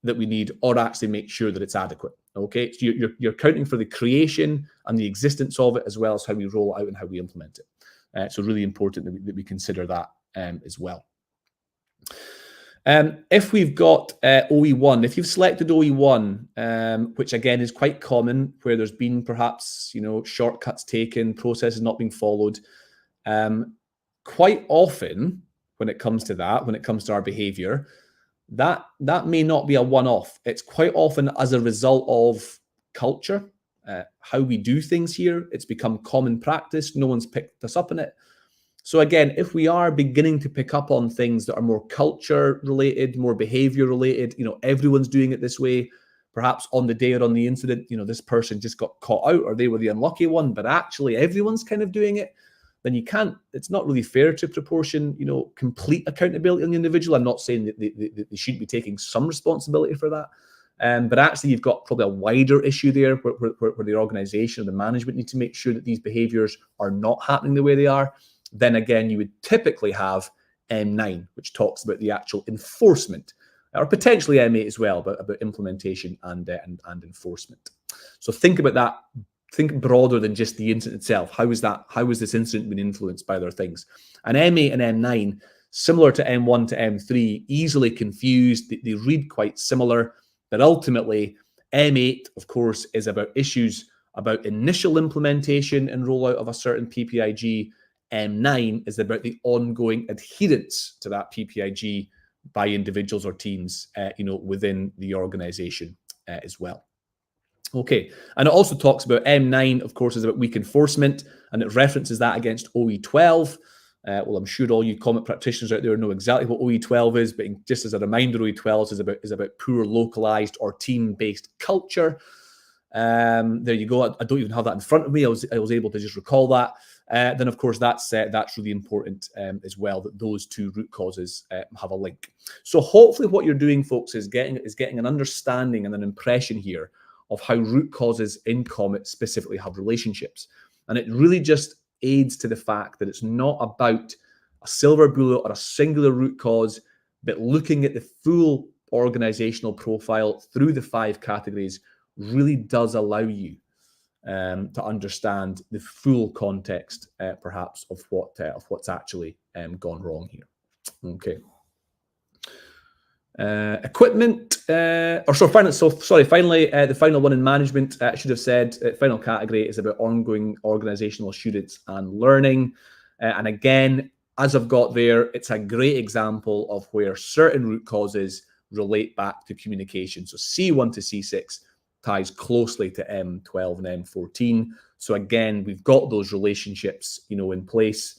Speaker 1: that we need or actually make sure that it's adequate. Okay, so you're accounting for the creation and the existence of it, as well as how we roll it out and how we implement it. So really important that we consider that as well. If we've got OE1, if you've selected OE1, which again is quite common, where there's been perhaps, shortcuts taken, processes not being followed, quite often when it comes to that, when it comes to our behavior, that may not be a one-off. It's quite often as a result of culture, how we do things here. It's become common practice. No one's picked us up on it. So again, if we are beginning to pick up on things that are more culture related, more behavior related, everyone's doing it this way, perhaps on the day or on the incident, this person just got caught out or they were the unlucky one, but actually everyone's kind of doing it, then it's not really fair to proportion, complete accountability on the individual. I'm not saying that they shouldn't be taking some responsibility for that. But actually, you've got probably a wider issue there where the organization or the management need to make sure that these behaviors are not happening the way they are. Then again, you would typically have M9, which talks about the actual enforcement, or potentially M8 as well, but about implementation and enforcement. So think about that. Think broader than just the incident itself. How is this incident been influenced by other things? And M8 and M9, similar to M1 to M3, easily confused. They read quite similar, but ultimately M8, of course, is about issues about initial implementation and rollout of a certain PPIG. M9 is about the ongoing adherence to that PPIG by individuals or teams, within the organization as well. Okay, and it also talks about M9, of course, is about weak enforcement, and it references that against OE12. Well, I'm sure all you COMET practitioners out there know exactly what OE12 is, but just as a reminder, OE12 is about poor localized or team-based culture. There you go. I don't even have that in front of me. I was able to just recall that. Then, of course, that's really important as well, that those two root causes have a link. So hopefully what you're doing, folks, is getting an understanding and an impression here of how root causes in COMET specifically have relationships. And it really just aids to the fact that it's not about a silver bullet or a singular root cause, but looking at the full organizational profile through the 5 categories really does allow you to understand the full context, perhaps, of what's actually gone wrong here. Okay. Equipment, finally, the final one in management, I should have said, final category is about ongoing organizational assurance and learning. And again, as I've got there, it's a great example of where certain root causes relate back to communication. So C1 to C6 ties closely to M12 and M14. So again, we've got those relationships, in place.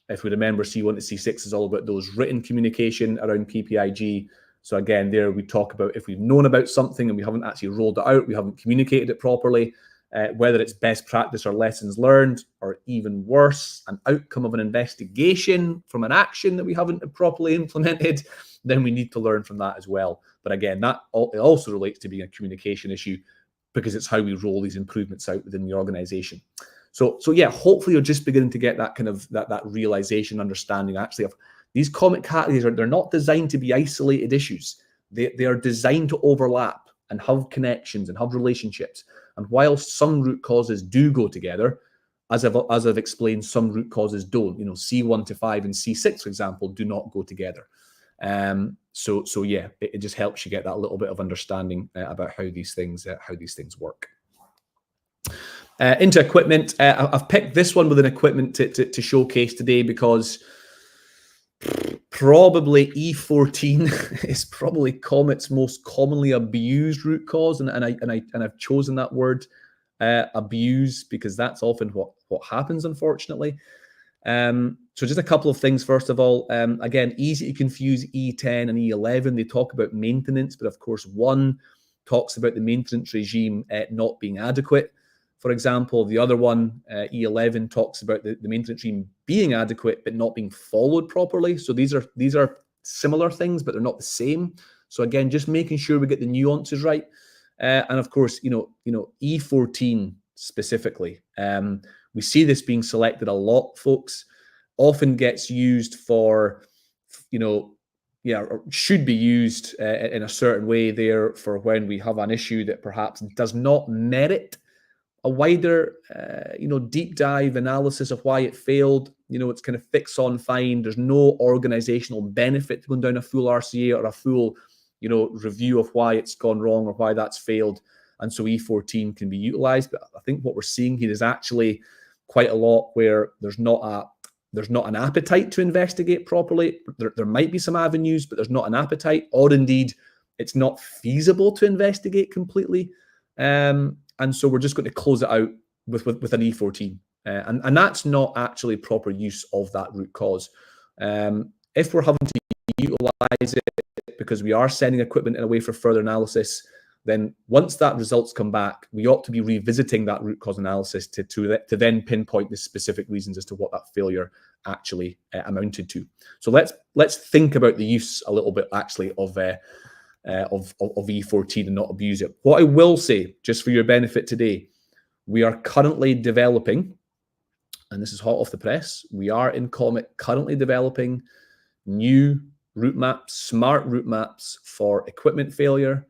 Speaker 1: If we remember, C1 to C6 is all about those written communication around PPIG. So again, there we talk about if we've known about something and we haven't actually rolled it out, we haven't communicated it properly, whether it's best practice or lessons learned, or even worse, an outcome of an investigation from an action that we haven't properly implemented, then we need to learn from that as well. But again, it also relates to being a communication issue, because it's how we roll these improvements out within the organization. So yeah, hopefully you're just beginning to get that kind of that realization, understanding actually of these COMET categories. They're not designed to be isolated issues. They are designed to overlap and have connections and have relationships. And while some root causes do go together, as I've explained, some root causes don't. C1 to 5 and C6, for example, do not go together. So yeah, it just helps you get that little bit of understanding about how these things work. Into equipment, I've picked this one with an equipment to showcase today, because probably E14 is probably COMET's most commonly abused root cause, and I've chosen that word, abuse, because that's often what happens, unfortunately. So just a couple of things. First of all, again, easy to confuse E10 and E11. They talk about maintenance, but of course, one talks about the maintenance regime not being adequate. For example, the other one, E11, talks about the maintenance regime being adequate but not being followed properly. So these are similar things, but they're not the same. So again, just making sure we get the nuances right. And of course, E14 specifically, we see this being selected a lot, folks. Often gets used for, or should be used in a certain way there for when we have an issue that perhaps does not merit a wider, deep dive analysis of why it failed. You know, it's kind of fix on fine. There's no organizational benefit to going down a full RCA or a full, you know, review of why it's gone wrong or why that's failed. And so E14 can be utilized. But I think what we're seeing here is actually quite a lot where there's not an appetite to investigate properly. There might be some avenues, but there's not an appetite, or indeed it's not feasible to investigate completely. And so we're just going to close it out with an E14. And that's not actually proper use of that root cause. If we're having to utilize it because we are sending equipment away for further analysis, then once that results come back, we ought to be revisiting that root cause analysis to then pinpoint the specific reasons as to what that failure actually amounted to. So let's think about the use a little bit actually of E14 and not abuse it. What I will say, just for your benefit today, we are currently developing, and this is hot off the press, we are in COMET currently developing new route maps, smart route maps for equipment failure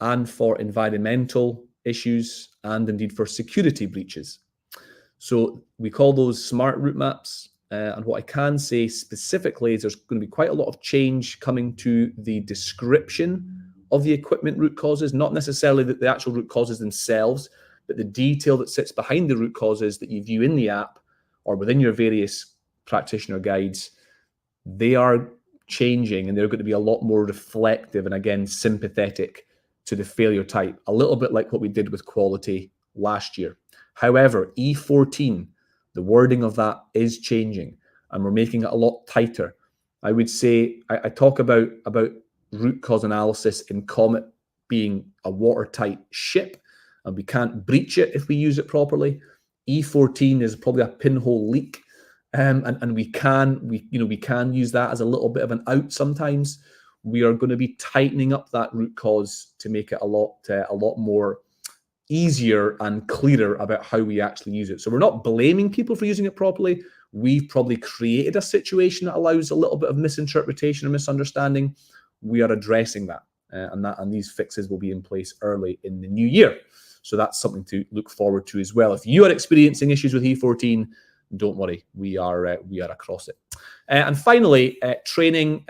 Speaker 1: and for environmental issues and indeed for security breaches. So we call those smart route maps. And what I can say specifically is there's going to be quite a lot of change coming to the description of the equipment root causes, not necessarily the actual root causes themselves, but the detail that sits behind the root causes that you view in the app or within your various practitioner guides. They are changing and they're going to be a lot more reflective and again sympathetic to the failure type, a little bit like what we did with quality last year. However, E14, the wording of that is changing and we're making it a lot tighter. I would say, I talk about root cause analysis in COMET being a watertight ship and we can't breach it if we use it properly. E14 is probably a pinhole leak. And we can use that as a little bit of an out sometimes. We are going to be tightening up that root cause to make it a lot more easier and clearer about how we actually use it. So we're not blaming people for using it properly. We've probably created a situation that allows a little bit of misinterpretation or misunderstanding. We are addressing that, and these fixes will be in place early in the new year. So that's something to look forward to as well. If you are experiencing issues with E14, don't worry, we are across it. And finally, training.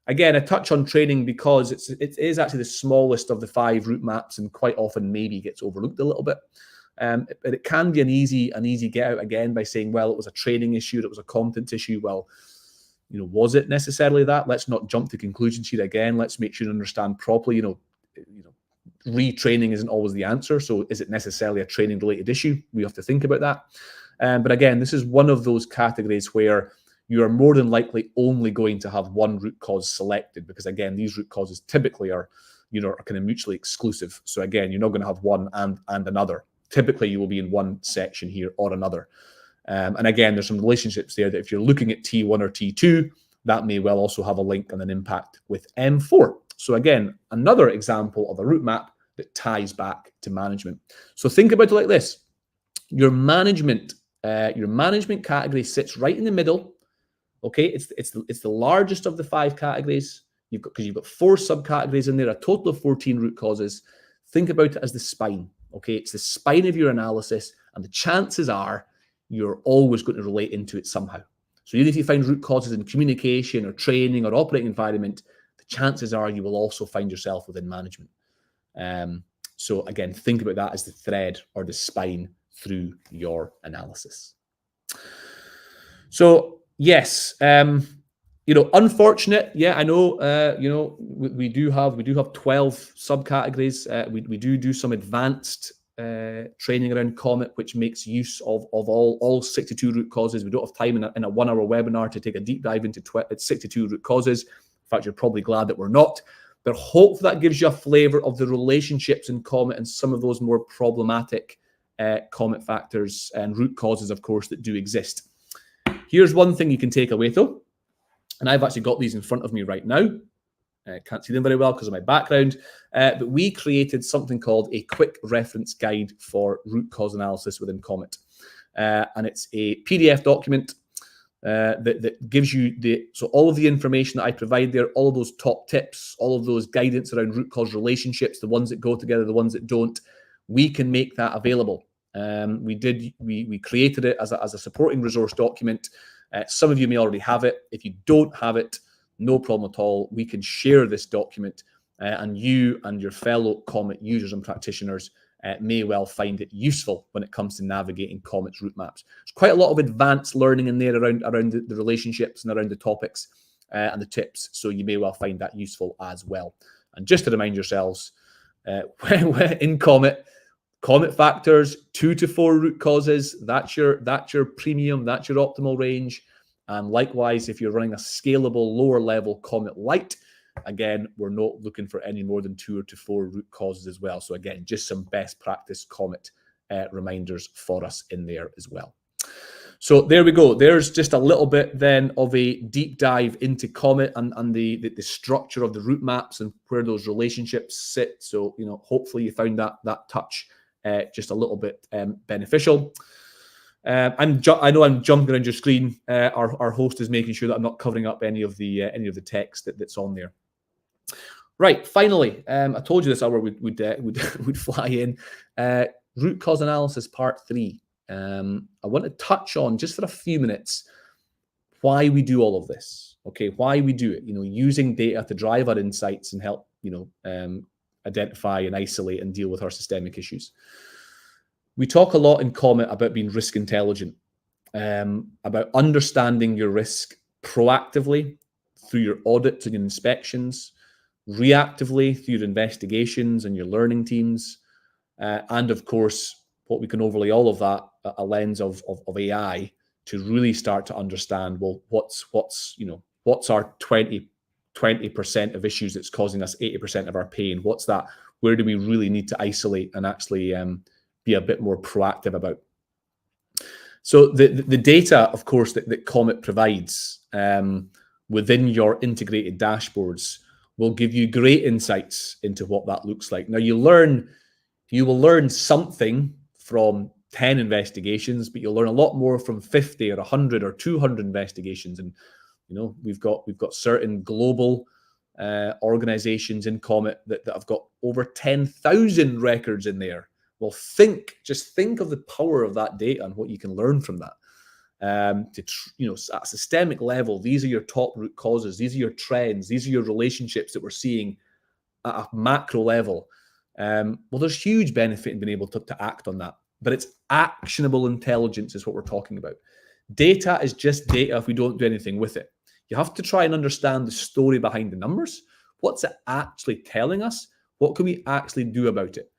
Speaker 1: Again, a touch on training because it is actually the smallest of the 5 route maps and quite often maybe gets overlooked a little bit. But it can be an easy get out again by saying, well, it was a training issue, it was a competence issue. Well, you know, was it necessarily that? Let's not jump to conclusions here again. Let's make sure you understand properly. Retraining isn't always the answer. So is it necessarily a training related issue? We have to think about that. But again, this is one of those categories where you are more than likely only going to have one root cause selected because again, these root causes typically are kind of mutually exclusive. So again, you're not going to have one and another. Typically, you will be in one section here or another. And again, there's some relationships there that if you're looking at T1 or T2, that may well also have a link and an impact with M4. So again, another example of a route map that ties back to management. So think about it like this. Your management category sits right in the middle. Okay, it's the largest of the 5 categories. Because you've got 4 subcategories in there, a total of 14 root causes. Think about it as the spine. Okay, it's the spine of your analysis, and the chances are you're always going to relate into it somehow. So even if you find root causes in communication or training or operating environment, the chances are you will also find yourself within management. So again, think about that as the thread or the spine through your analysis. So yes, unfortunate. Yeah, I know. We do have 12 subcategories. We do some advanced training around COMET, which makes use of all 62 root causes. We don't have time in a 1-hour webinar to take a deep dive into 62 root causes. In fact, you're probably glad that we're not. But hopefully that gives you a flavor of the relationships in COMET and some of those more problematic COMET factors and root causes, of course, that do exist. Here's one thing you can take away, though. And I've actually got these in front of me right now. I can't see them very well because of my background. But we created something called a quick reference guide for root cause analysis within COMET. And it's a PDF document that gives you all of the information that I provide there, all of those top tips, all of those guidance around root cause relationships, the ones that go together, the ones that don't. We can make that available. We created it as a supporting resource document. Some of you may already have it. If you don't have it, no problem at all. We can share this document, and you and your fellow COMET users and practitioners may well find it useful when it comes to navigating COMET's route maps. There's quite a lot of advanced learning in there around the relationships and around the topics and the tips, so you may well find that useful as well. And just to remind yourselves, in COMET factors, 2 to 4 root causes, that's your premium, that's your optimal range. And likewise, if you're running a scalable lower level COMET Lite, again, we're not looking for any more than 2 to 4 root causes as well. So again, just some best practice COMET reminders for us in there as well. So there we go. There's just a little bit then of a deep dive into COMET and the structure of the route maps and where those relationships sit. So, you know, hopefully you found that touch just a little bit beneficial. I know I'm jumping around your screen. Our host is making sure that I'm not covering up any of the text that's on there. Right. Finally, I told you this hour would fly in. Root cause analysis part 3. I want to touch on just for a few minutes why we do all of this. Okay, why we do it. You know, using data to drive our insights and help identify and isolate and deal with our systemic issues. We talk a lot in COMET about being risk intelligent, about understanding your risk proactively through your audits and your inspections, reactively through your investigations and your learning teams, and of course, what we can overlay all of that, a lens of AI to really start to understand, well, what's our 20% of issues that's causing us 80% of our pain? What's that? Where do we really need to isolate and actually be a bit more proactive about? So the data, of course, that COMET provides within your integrated dashboards will give you great insights into what that looks like. Now, you will learn something from 10 investigations, but you'll learn a lot more from 50 or 100 or 200 investigations. And you know, we've got certain global organizations in COMET that have got over 10,000 records in there. Well, just think of the power of that data and what you can learn from that. At a systemic level, these are your top root causes. These are your trends. These are your relationships that we're seeing at a macro level. Well, there's huge benefit in being able to act on that. But it's actionable intelligence is what we're talking about. Data is just data if we don't do anything with it. You have to try and understand the story behind the numbers. What's it actually telling us? What can we actually do about it?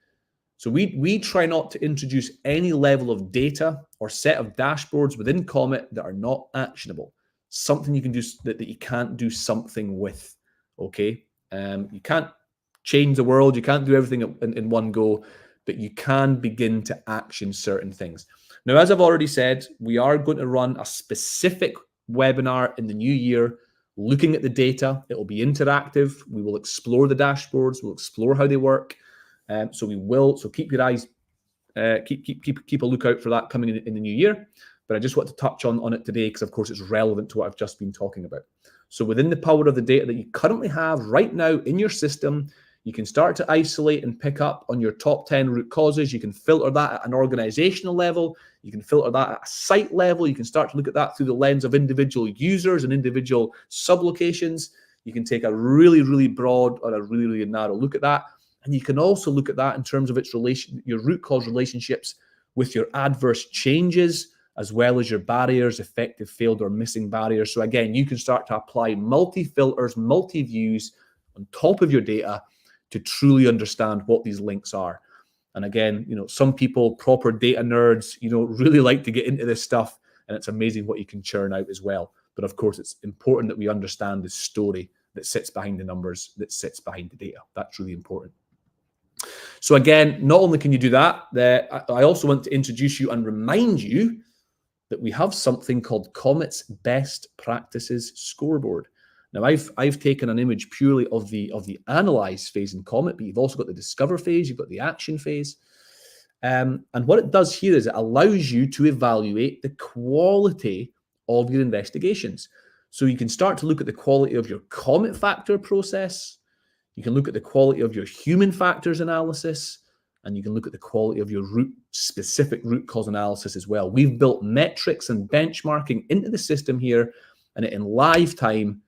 Speaker 1: So we try not to introduce any level of data or set of dashboards within COMET that are not actionable. Something you can do that you can't do something with, okay? You can't change the world. You can't do everything in one go, but you can begin to action certain things. Now, as I've already said, we are going to run a specific webinar in the new year looking at the data. It will be interactive. We will explore the dashboards. We'll explore how they work. So keep your eyes, keep a lookout for that coming in the new year. But I just want to touch on it today because, of course, it's relevant to what I've just been talking about. So within the power of the data that you currently have right now in your system, you can start to isolate and pick up on your top 10 root causes. You can filter that at an organizational level. You can filter that at a site level. You can start to look at that through the lens of individual users and individual sublocations. You can take a really, really broad or a really, really narrow look at that. And you can also look at that in terms of your root cause relationships with your adverse changes, as well as your barriers, effective, failed, or missing barriers. So again, you can start to apply multi-filters, multi-views on top of your data to truly understand what these links are. And again, some people, proper data nerds, really like to get into this stuff, and it's amazing what you can churn out as well. But of course, it's important that we understand the story that sits behind the numbers, that sits behind the data. That's really important. So again, not only can you do that, I also want to introduce you and remind you that we have something called COMET's Best Practices Scoreboard. Now, I've taken an image purely of the analyze phase in COMET, but you've also got the discover phase, you've got the action phase. And what it does here is it allows you to evaluate the quality of your investigations. So you can start to look at the quality of your COMET factor process. You can look at the quality of your human factors analysis, and you can look at the quality of your specific root cause analysis as well. We've built metrics and benchmarking into the system here, and it in live time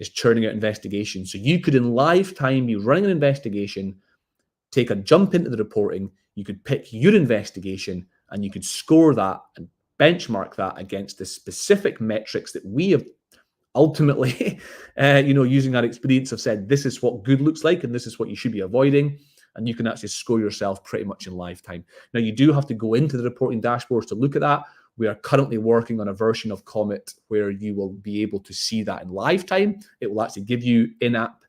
Speaker 1: is churning out investigations. So you could in live time be running an investigation, take a jump into the reporting, you could pick your investigation, and you could score that and benchmark that against the specific metrics that we have ultimately, using our experience, have said this is what good looks like and this is what you should be avoiding. And you can actually score yourself pretty much in live time. Now, you do have to go into the reporting dashboards to look at that. We are currently working on a version of COMET where you will be able to see that in live time. It will actually give you in-app,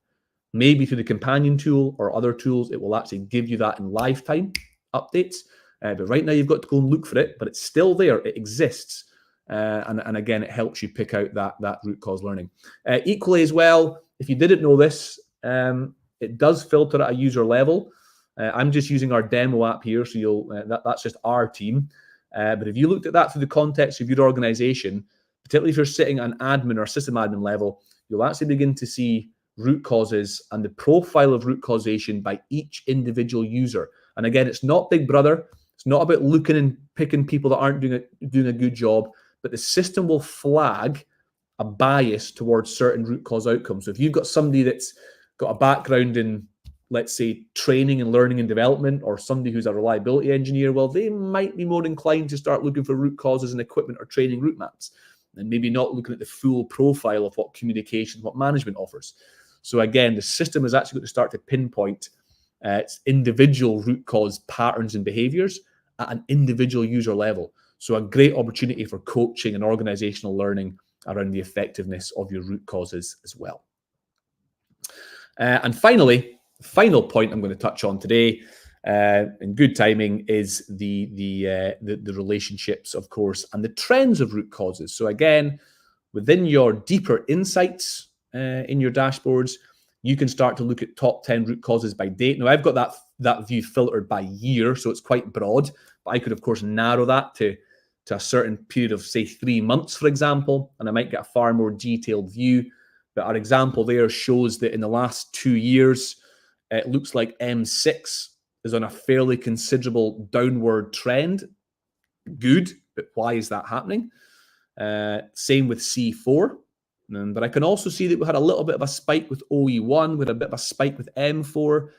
Speaker 1: maybe through the companion tool or other tools, it will actually give you that in live time updates. But right now you've got to go and look for it, but it's still there. It exists. And again, it helps you pick out that root cause learning. Equally as well, if you didn't know this, it does filter at a user level. I'm just using our demo app here, so that's just our team. But if you looked at that through the context of your organization, particularly if you're sitting at an admin or system admin level, you'll actually begin to see root causes and the profile of root causation by each individual user. And again, it's not Big Brother. It's not about looking and picking people that aren't doing a good job, but the system will flag a bias towards certain root cause outcomes. So if you've got somebody that's got a background in, let's say, training and learning and development, or somebody who's a reliability engineer, well, they might be more inclined to start looking for root causes in equipment or training route maps, and maybe not looking at the full profile of what communication, what management offers. So again, the system is actually going to start to pinpoint individual root cause patterns and behaviors at an individual user level. So a great opportunity for coaching and organizational learning around the effectiveness of your root causes as well. And finally, the final point I'm going to touch on today, in good timing, is the relationships, of course, and the trends of root causes. So again, within your deeper insights in your dashboards, you can start to look at top 10 root causes by date. Now, I've got that view filtered by year, so it's quite broad, but I could, of course, narrow that to a certain period of, say, 3 months, for example, and I might get a far more detailed view. But our example there shows that in the last 2 years, it looks like M6 is on a fairly considerable downward trend. Good, but why is that happening? Same with C4. But I can also see that we had a little bit of a spike with OE1, with a bit of a spike with M4.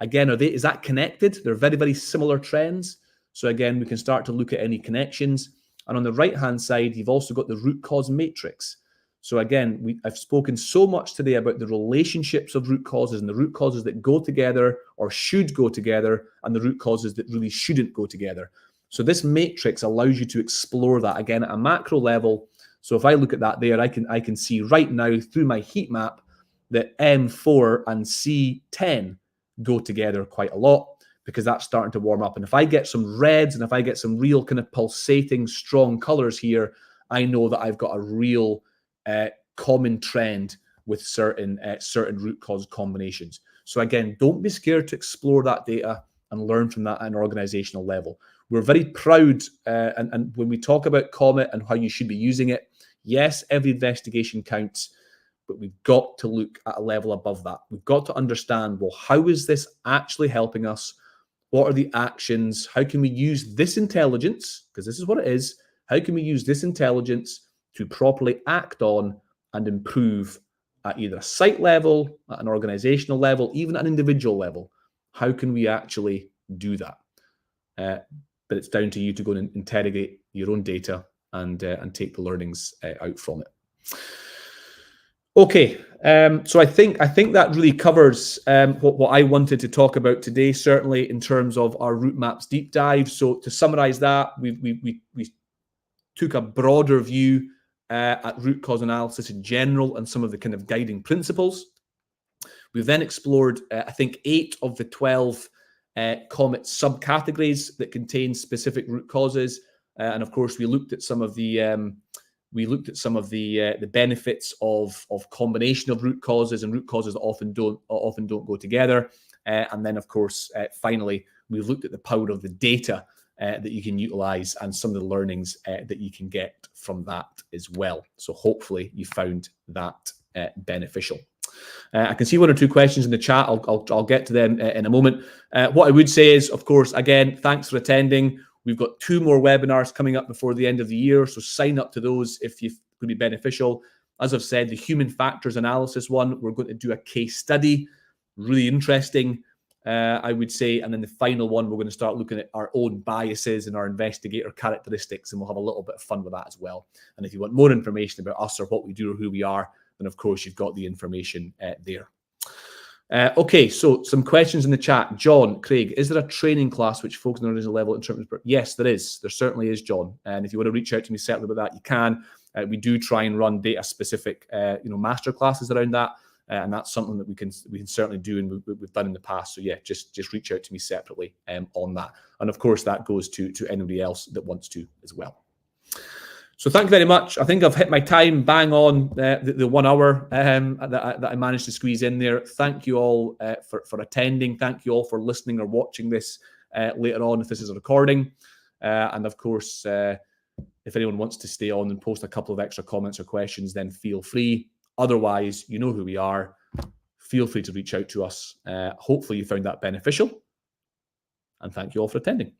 Speaker 1: Again, is that connected? They're very, very similar trends. So again, we can start to look at any connections. And on the right-hand side, you've also got the root cause matrix. So again, I've spoken so much today about the relationships of root causes and the root causes that go together or should go together and the root causes that really shouldn't go together. So this matrix allows you to explore that again at a macro level. So if I look at that there, I can see right now through my heat map that M4 and C10 go together quite a lot because that's starting to warm up. And if I get some reds and if I get some real kind of pulsating strong colors here, I know that I've got a real common trend with certain root cause combinations. So again, don't be scared to explore that data and learn from that at an organizational level. We're very proud, and when we talk about COMET and how you should be using it, yes, every investigation counts, but we've got to look at a level above that. We've got to understand, well, how is this actually helping us? What are the actions? How can we use this intelligence? Because this is what it is. How can we use this intelligence to properly act on and improve at either a site level, at an organizational level, even at an individual level? How can we actually do that? But it's down to you to go and interrogate your own data and take the learnings out from it. Okay, so I think that really covers what I wanted to talk about today, certainly in terms of our route maps deep dive. So to summarize that, we took a broader view at root cause analysis in general and some of the kind of guiding principles. We've then explored, I think, 8 of the 12 COMET subcategories that contain specific root causes, and of course, we looked at some of the benefits of combination of root causes and root causes that often don't go together. And then, of course, finally, we've looked at the power of the data that you can utilize and some of the learnings that you can get from that as well. So hopefully you found that beneficial. I can see one or two questions in the chat. I'll get to them in a moment. What I would say is, of course, again, thanks for attending. We've got 2 more webinars coming up before the end of the year, so sign up to those if you could be beneficial. As I've said, the human factors analysis one, we're going to do a case study, really interesting, I would say. And then the final one, we're going to start looking at our own biases and our investigator characteristics, and we'll have a little bit of fun with that as well. And if you want more information about us or what we do or who we are, then of course you've got the information there. Okay, so some questions in the chat. John, Craig, is there a training class which focuses on the original level in terms of... Yes, there is. There certainly is, John. And if you want to reach out to me separately about that, you can. We do try and run data-specific, master classes around that, and that's something that we can certainly do, and we've done in the past. So yeah, just reach out to me separately on that. And of course, that goes to anybody else that wants to as well. So thank you very much. I think I've hit my time bang on the 1 hour that I managed to squeeze in there. Thank you all for attending. Thank you all for listening or watching this later on if this is a recording. And of course, if anyone wants to stay on and post a couple of extra comments or questions, then feel free. Otherwise, you know who we are. Feel free to reach out to us. Hopefully you found that beneficial. And thank you all for attending.